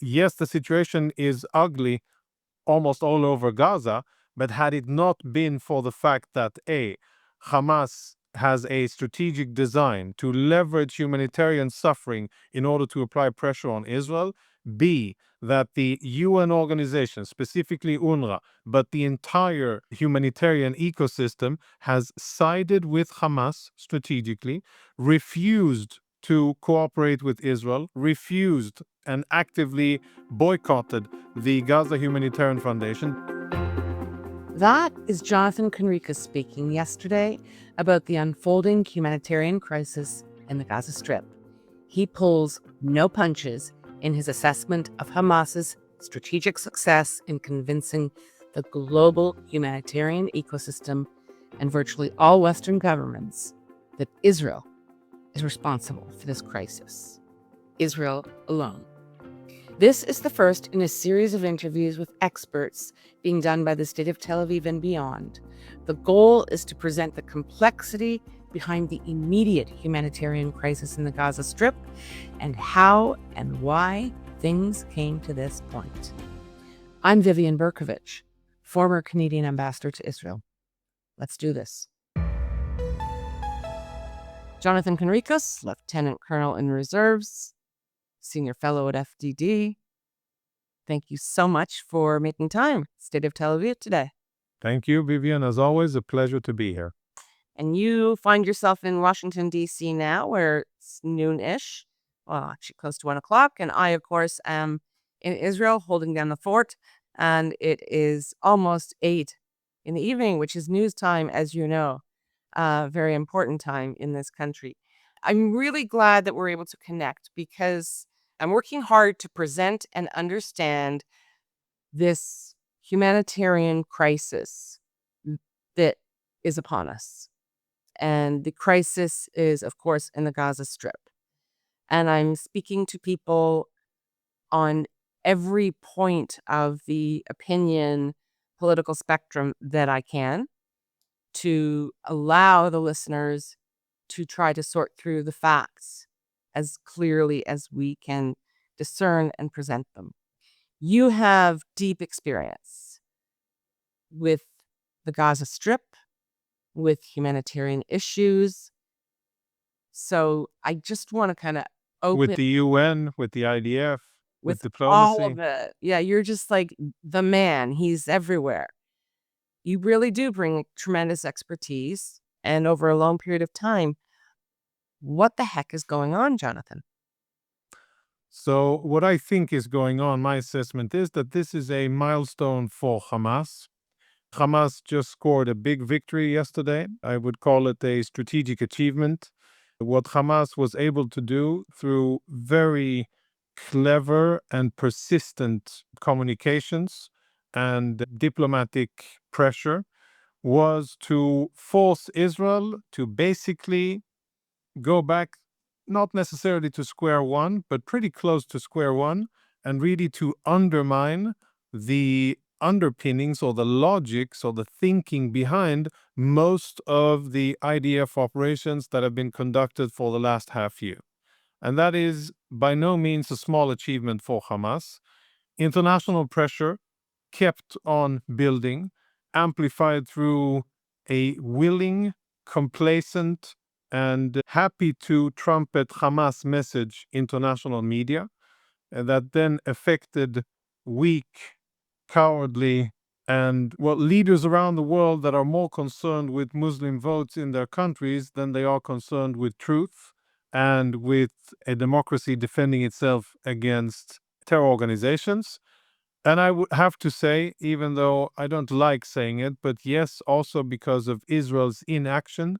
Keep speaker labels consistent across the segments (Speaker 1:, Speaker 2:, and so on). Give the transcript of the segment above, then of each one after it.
Speaker 1: Yes, the situation is ugly almost all over Gaza, but had it not been for the fact that A, Hamas has a strategic design to leverage humanitarian suffering in order to apply pressure on Israel, B, that the UN organization, specifically UNRWA, but the entire humanitarian ecosystem has sided with Hamas strategically, refused to cooperate with Israel, refused and actively boycotted the Gaza Humanitarian Foundation.
Speaker 2: That is Jonathan Conricus speaking yesterday about the unfolding humanitarian crisis in the Gaza Strip. He pulls no punches in his assessment of Hamas's strategic success in convincing the global humanitarian ecosystem and virtually all Western governments that Israel is responsible for this crisis. Israel alone. This is the first in a series of interviews with experts being done by the state of Tel Aviv and beyond. The goal is to present the complexity behind the immediate humanitarian crisis in the Gaza Strip and how and why things came to this point. I'm Vivian Bercovici, former Canadian ambassador to Israel. Let's do this. Jonathan Conricus, Lieutenant Colonel in Reserves, Senior Fellow at FDD. Thank you so much for making time, State of Tel Aviv today.
Speaker 1: Thank you, Vivian. As always, a pleasure to be here.
Speaker 2: And you find yourself in Washington, D.C. now, where it's noon-ish, well, actually close to 1 o'clock. And I, of course, am in Israel holding down the fort. And it is almost 8 in the evening, which is news time, as you know, very important time in this country. I'm really glad that we're able to connect because I'm working hard to present and understand this humanitarian crisis that is upon us. And the crisis is, of course, in the Gaza Strip. And I'm speaking to people on every point of the opinion, political spectrum that I can to allow the listeners to try to sort through the facts as clearly as we can discern and present them. You have deep experience with the Gaza Strip, with humanitarian issues. So I just want to kind of open
Speaker 1: With the UN, with the IDF, with
Speaker 2: all
Speaker 1: diplomacy.
Speaker 2: of it. Yeah, you're just like the man. He's everywhere. You really do bring tremendous expertise. And over a long period of time, what the heck is going on, Jonathan?
Speaker 1: So, what I think is going on, my assessment is that this is a milestone for Hamas. Hamas just scored a big victory yesterday. I would call it a strategic achievement. What Hamas was able to do through very clever and persistent communications and diplomatic pressure was to force Israel to basically go back, not necessarily to square one, but pretty close to square one, and really to undermine the underpinnings or the logics or the thinking behind most of the IDF operations that have been conducted for the last half year. And that is by no means a small achievement for Hamas. International pressure kept on building, amplified through a willing, complacent, and happy to trumpet Hamas message international media, and that then affected weak, cowardly, and leaders around the world that are more concerned with Muslim votes in their countries than they are concerned with truth and with a democracy defending itself against terror organizations. And I would have to say, even though I don't like saying it, but yes, also because of Israel's inaction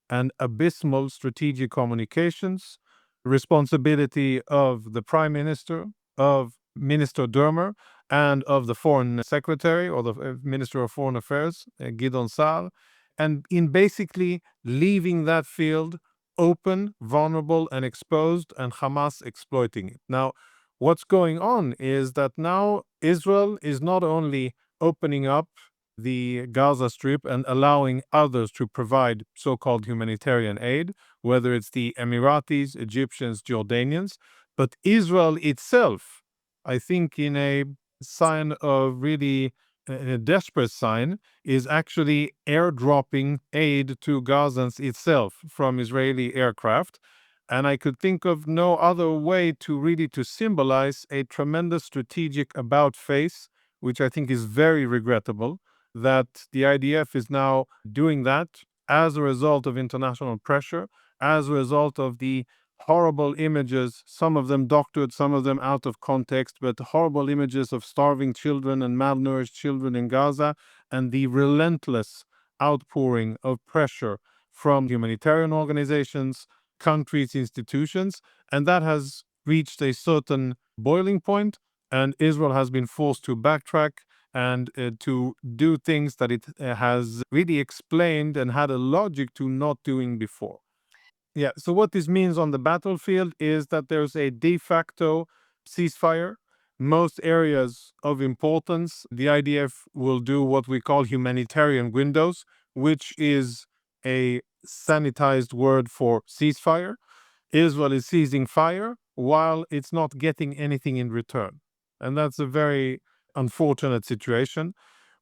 Speaker 1: and abysmal strategic communications, responsibility of the prime minister, of Minister Dermer, and of the foreign secretary or the Minister of Foreign Affairs, Gideon Sa'ar, and in basically leaving that field open, vulnerable, and exposed, and Hamas exploiting it. Now, what's going on is that now Israel is not only opening up the Gaza Strip and allowing others to provide so-called humanitarian aid, whether it's the Emiratis, Egyptians, Jordanians, but Israel itself, I think in a sign of really a desperate sign, is actually airdropping aid to Gazans itself from Israeli aircraft. And I could think of no other way to really to symbolize a tremendous strategic about face, which I think is very regrettable, that the IDF is now doing that as a result of international pressure, as a result of the horrible images, some of them doctored, some of them out of context, but horrible images of starving children and malnourished children in Gaza, and the relentless outpouring of pressure from humanitarian organizations, countries, institutions, and that has reached a certain boiling point, and Israel has been forced to backtrack and to do things that it has really explained and had a logic to not doing before. Yeah, so what this means on the battlefield is that there's a de facto ceasefire. Most areas of importance, the IDF will do what we call humanitarian windows, which is a sanitized word for ceasefire. Israel is seizing fire while it's not getting anything in return. And that's a very unfortunate situation.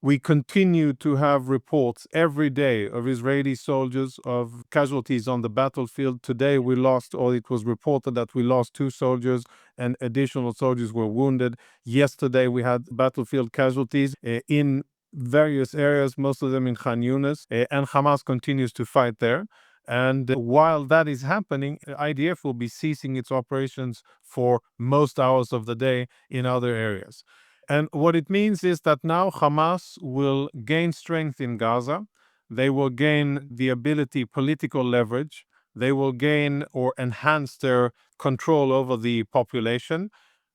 Speaker 1: We continue to have reports every day of Israeli soldiers, of casualties on the battlefield. Today we lost, or it was reported that we lost 2 soldiers and additional soldiers were wounded. Yesterday we had battlefield casualties in various areas, most of them in Khan Yunis, and Hamas continues to fight there. And while that is happening, IDF will be ceasing its operations for most hours of the day in other areas. And what it means is that now Hamas will gain strength in Gaza. They will gain the ability, political leverage. They will gain or enhance their control over the population.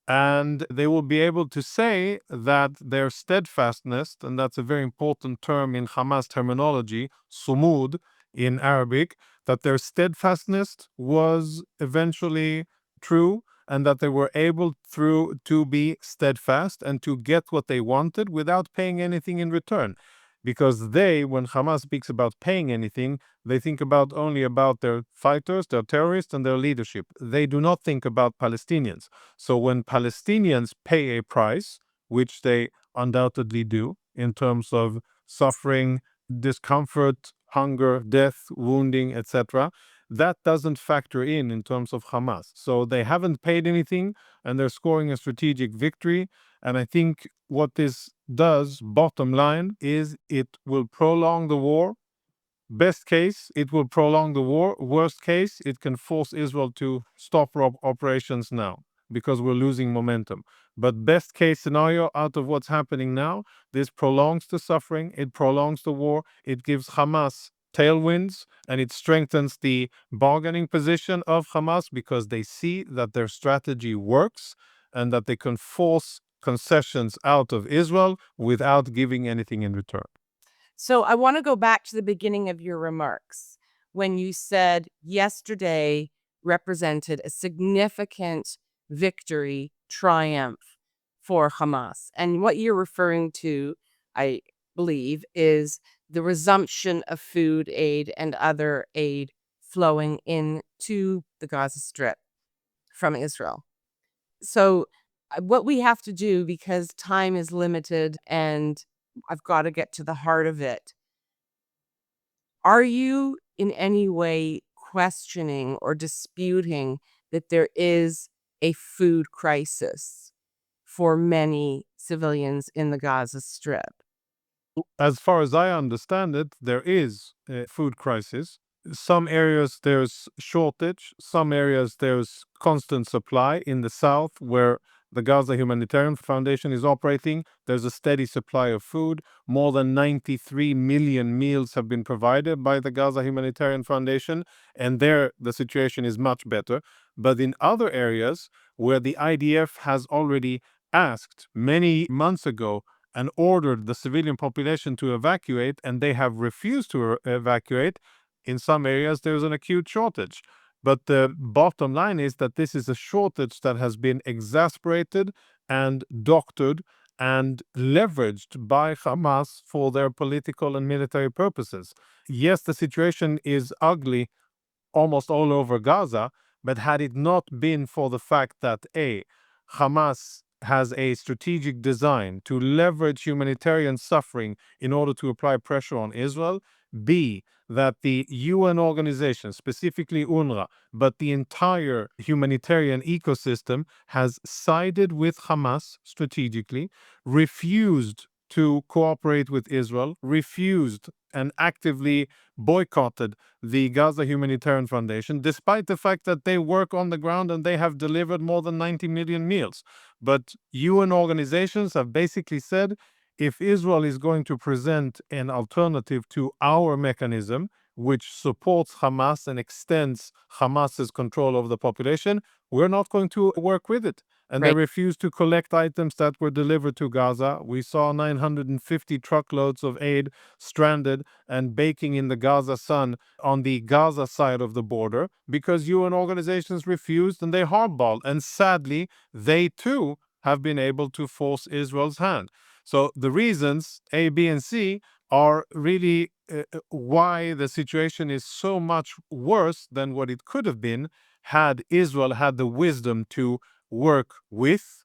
Speaker 1: And they will be able to say that their steadfastness, and that's a very important term in Hamas terminology, sumud in Arabic, that their steadfastness was eventually true, and that they were able to be steadfast and to get what they wanted without paying anything in return. Because they, when Hamas speaks about paying anything, they think about only about their fighters, their terrorists, and their leadership. They do not think about Palestinians. So when Palestinians pay a price, which they undoubtedly do in terms of suffering, discomfort, hunger, death, wounding, etc., that doesn't factor in terms of Hamas. So they haven't paid anything and they're scoring a strategic victory. And I think what this does, bottom line, is it will prolong the war. Best case, it will prolong the war. Worst case, it can force Israel to stop operations now because we're losing momentum. But best case scenario out of what's happening now, this prolongs the suffering, it prolongs the war, it gives Hamas tailwinds, and it strengthens the bargaining position of Hamas because they see that their strategy works and that they can force concessions out of Israel without giving anything in return.
Speaker 2: So I want to go back to the beginning of your remarks when you said yesterday represented a significant victory, triumph for Hamas. And what you're referring to, I believe, is the resumption of food aid and other aid flowing into the Gaza Strip from Israel. So, what we have to do, because time is limited and I've got to get to the heart of it, are you in any way questioning or disputing that there is a food crisis for many civilians in the Gaza Strip?
Speaker 1: As far as I understand it, there is a food crisis. Some areas there's shortage, some areas there's constant supply. In the south, where the Gaza Humanitarian Foundation is operating, there's a steady supply of food. More than 93 million meals have been provided by the Gaza Humanitarian Foundation, and there the situation is much better. But in other areas where the IDF has already asked many months ago and ordered the civilian population to evacuate, and they have refused to evacuate, in some areas there's an acute shortage. But the bottom line is that this is a shortage that has been exacerbated and doctored and leveraged by Hamas for their political and military purposes. Yes, the situation is ugly almost all over Gaza, but had it not been for the fact that Hamas has a strategic design to leverage humanitarian suffering in order to apply pressure on Israel. B, that the UN organization, specifically UNRWA, but the entire humanitarian ecosystem has sided with Hamas strategically, refused to cooperate with Israel, refused and actively boycotted the Gaza Humanitarian Foundation, despite the fact that they work on the ground and they have delivered more than 90 million meals. But UN organizations have basically said, if Israel is going to present an alternative to our mechanism, which supports Hamas and extends Hamas's control over the population, we're not going to work with it. And they
Speaker 2: Right.
Speaker 1: refused to collect items that were delivered to Gaza. We saw 950 truckloads of aid stranded and baking in the Gaza sun on the Gaza side of the border because UN organizations refused and they hardballed. And sadly, they too have been able to force Israel's hand. So the reasons A, B, and C are really why the situation is so much worse than what it could have been had Israel had the wisdom to work with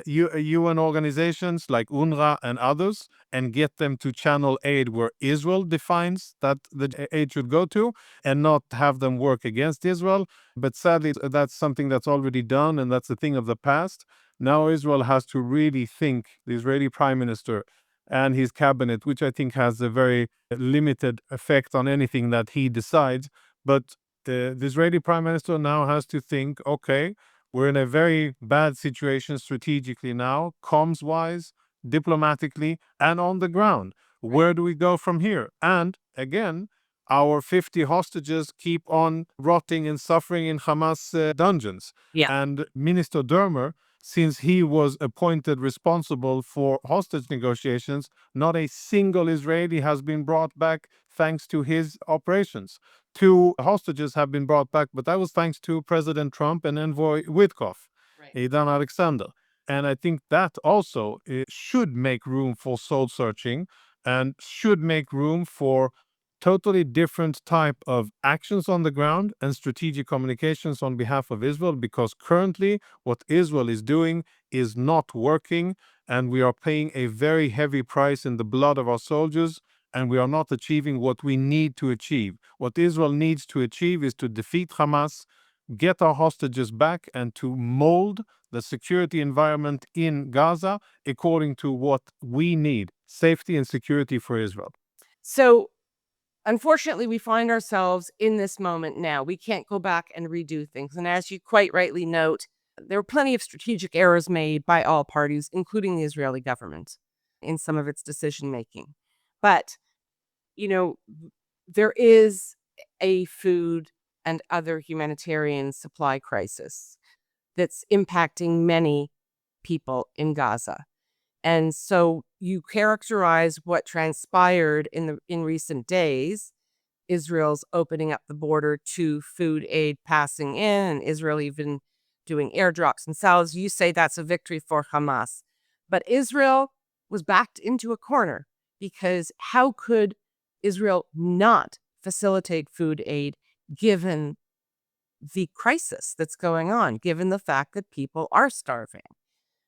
Speaker 1: UN organizations like UNRWA and others and get them to channel aid where Israel defines that the aid should go to and not have them work against Israel. But sadly, that's something that's already done and that's a thing of the past. Now Israel has to really think, the Israeli prime minister and his cabinet, which I think has a very limited effect on anything that he decides. But the Israeli prime minister now has to think, okay, we're in a very bad situation strategically now, comms-wise, diplomatically, and on the ground. Where do we go from here? And again, our 50 hostages keep on rotting and suffering in Hamas dungeons.
Speaker 2: Yeah.
Speaker 1: And Minister Dermer, since he was appointed responsible for hostage negotiations, not a single Israeli has been brought back thanks to his operations. 2 hostages have been brought back, but that was thanks to President Trump and envoy Witkoff,
Speaker 2: Right.
Speaker 1: Aidan Alexander. And I think that also should make room for soul searching and should make room for totally different type of actions on the ground and strategic communications on behalf of Israel, because currently what Israel is doing is not working and we are paying a very heavy price in the blood of our soldiers and we are not achieving what we need to achieve. What Israel needs to achieve is to defeat Hamas, get our hostages back, and to mold the security environment in Gaza according to what we need, safety and security for Israel.
Speaker 2: So, unfortunately, we find ourselves in this moment now. We can't go back and redo things. And as you quite rightly note, there were plenty of strategic errors made by all parties, including the Israeli government, in some of its decision making. But, you know, there is a food and other humanitarian supply crisis that's impacting many people in Gaza. And so you characterize what transpired in recent days, Israel's opening up the border to food aid passing in, and Israel even doing airdrops and salads. You say that's a victory for Hamas. But Israel was backed into a corner because how could Israel not facilitate food aid given the crisis that's going on, given the fact that people are starving?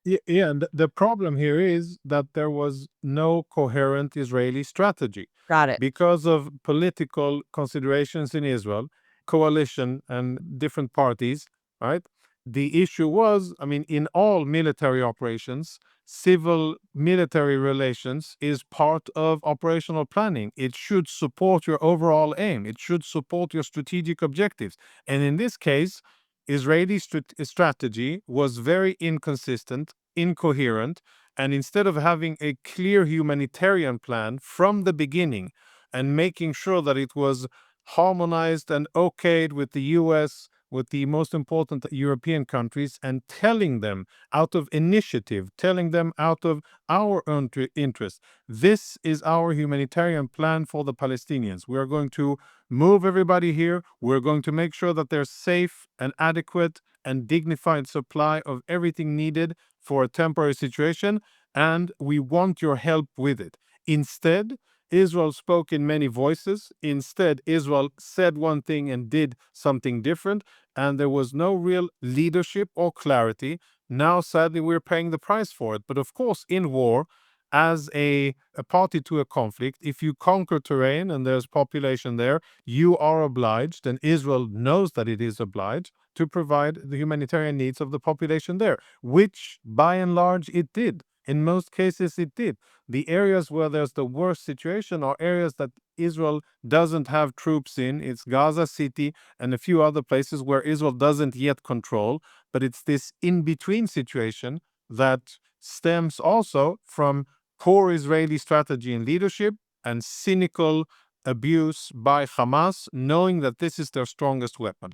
Speaker 1: Yeah, and the problem here is that there was no coherent Israeli strategy
Speaker 2: Got it.
Speaker 1: because of political considerations in Israel, coalition and different parties, right? The issue was, I mean, in all military operations, civil military relations is part of operational planning. It should support your overall aim. It should support your strategic objectives. And in this case, Israeli strategy was very inconsistent, incoherent, and instead of having a clear humanitarian plan from the beginning and making sure that it was harmonized and okayed with the US, with the most important European countries, and telling them out of initiative, telling them out of our own interest, this is our humanitarian plan for the Palestinians. We are going to move everybody here. We're going to make sure that there's safe and adequate and dignified supply of everything needed for a temporary situation, and we want your help with it. Instead, Israel spoke in many voices. Instead, Israel said one thing and did something different, and there was no real leadership or clarity. Now, sadly, we're paying the price for it. But of course, in war, as a party to a conflict, if you conquer terrain and there's population there, you are obliged, and Israel knows that it is obliged, to provide the humanitarian needs of the population there, which by and large it did. In most cases, it did. The areas where there's the worst situation are areas that Israel doesn't have troops in. It's Gaza City and a few other places where Israel doesn't yet control. But it's this in-between situation that stems also from poor Israeli strategy and leadership and cynical abuse by Hamas, knowing that this is their strongest weapon.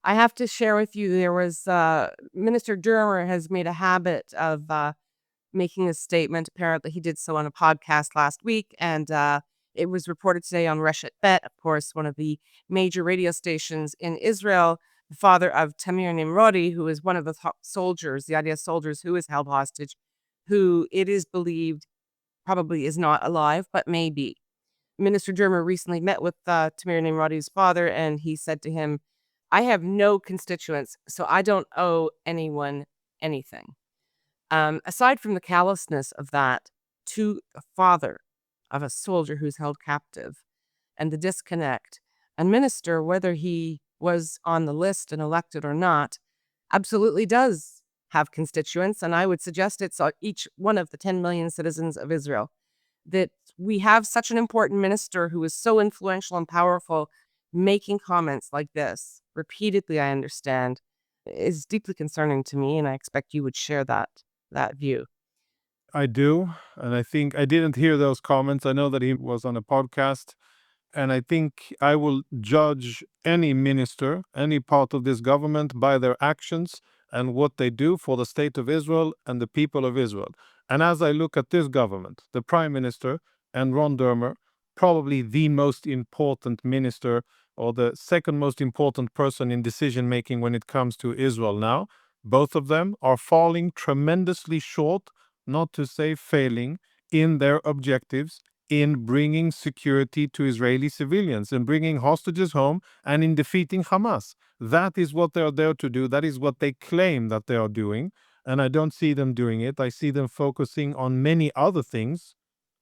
Speaker 2: I have to share with you, there was Minister Dermer has made a habit of making a statement. Apparently, he did so on a podcast last week, and it was reported today on Reshet Bet, of course, one of the major radio stations in Israel. The father of Tamir Nimrodi, who is one of the soldiers, the IDF soldiers who is held hostage, who it is believed probably is not alive, but may be. Minister Dermer recently met with Tamir Nimrodi's father, and he said to him, I have no constituents, so I don't owe anyone anything. Aside from the callousness of that to the father of a soldier who's held captive and the disconnect, a minister, whether he was on the list and elected or not, absolutely does have constituents. And I would suggest it's each one of the 10 million citizens of Israel. That we have such an important minister who is so influential and powerful making comments like this repeatedly, I understand, is deeply concerning to me, and I expect you would share that view.
Speaker 1: I do, and I think I didn't hear those comments. I know that he was on a podcast, and I think I will judge any minister, any part of this government by their actions and what they do for the state of Israel and the people of Israel. And as I look at this government, the Prime Minister and Ron Dermer, probably the most important minister or the second most important person in decision making when it comes to Israel now, both of them are falling tremendously short, not to say failing, in their objectives in bringing security to Israeli civilians, in bringing hostages home, and in defeating Hamas. That is what they are there to do. That is what they claim that they are doing. And I don't see them doing it. I see them focusing on many other things,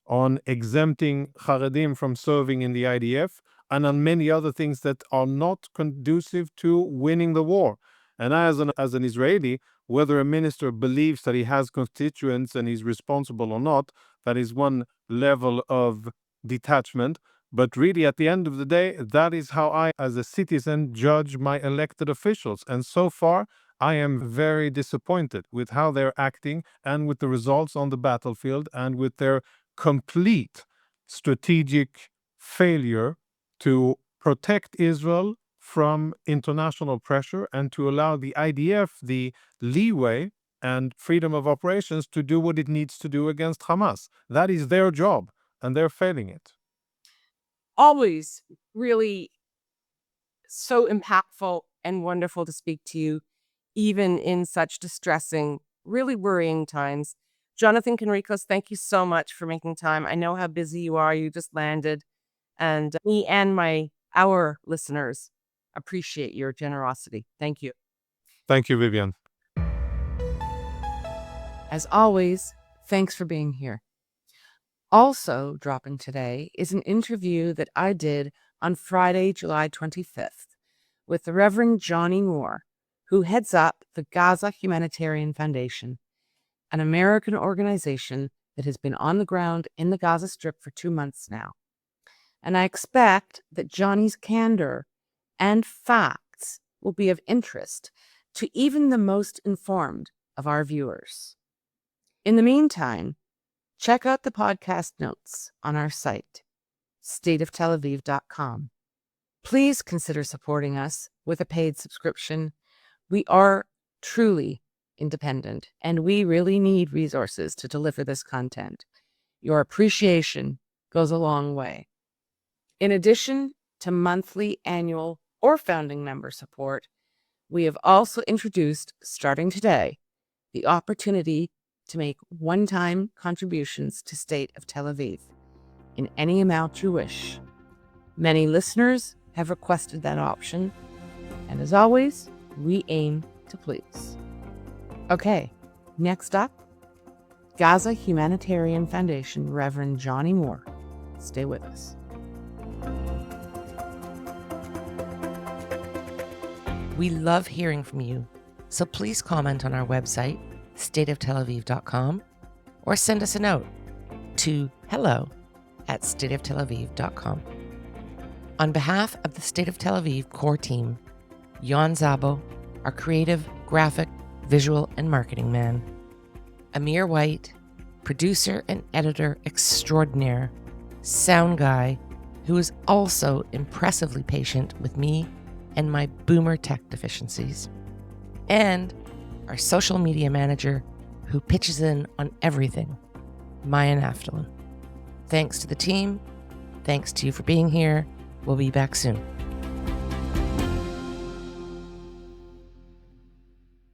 Speaker 1: on exempting Haredim from serving in the IDF, and on many other things that are not conducive to winning the war. And as an Israeli, whether a minister believes that he has constituents and he's responsible or not, that is one level of detachment. But really, at the end of the day, that is how I, as a citizen, judge my elected officials. And so far, I am very disappointed with how they're acting and with the results on the battlefield and with their complete strategic failure to protect Israel from international pressure and to allow the IDF the leeway and freedom of operations to do what it needs to do against Hamas. That is their job, and they're failing it.
Speaker 2: Always really so impactful and wonderful to speak to you, even in such distressing, really worrying times. Jonathan Conricus, thank you so much for making time. I know how busy you are. You just landed. And me and our listeners appreciate your generosity. Thank you.
Speaker 1: Thank you, Vivian.
Speaker 2: As always, thanks for being here. Also dropping today is an interview that I did on Friday, July 25th, with the Reverend Johnny Moore, who heads up the Gaza Humanitarian Foundation, an American organization that has been on the ground in the Gaza Strip for 2 months now. And I expect that Johnny's candor and facts will be of interest to even the most informed of our viewers. In the meantime, check out the podcast notes on our site, stateoftelaviv.com. Please consider supporting us with a paid subscription. We are truly independent, and we really need resources to deliver this content. Your appreciation goes a long way. In addition to monthly, annual, or founding member support, we have also introduced, starting today, the opportunity to make one-time contributions to State of Tel Aviv in any amount you wish. Many listeners have requested that option, and as always, we aim to please. Okay, next up, Gaza Humanitarian Foundation Reverend Johnny Moore. Stay with us.
Speaker 3: We love hearing from you, so please comment on our website, stateoftelaviv.com, or send us a note to hello@stateoftelaviv.com. On behalf of the State of Tel Aviv core team, Jan Zabo, our creative, graphic, visual, and marketing man, Amir White, producer and editor extraordinaire, sound guy, who is also impressively patient with me and my boomer tech deficiencies, and our social media manager who pitches in on everything, Maya Naftalin. Thanks to the team. Thanks to you for being here. We'll be back soon.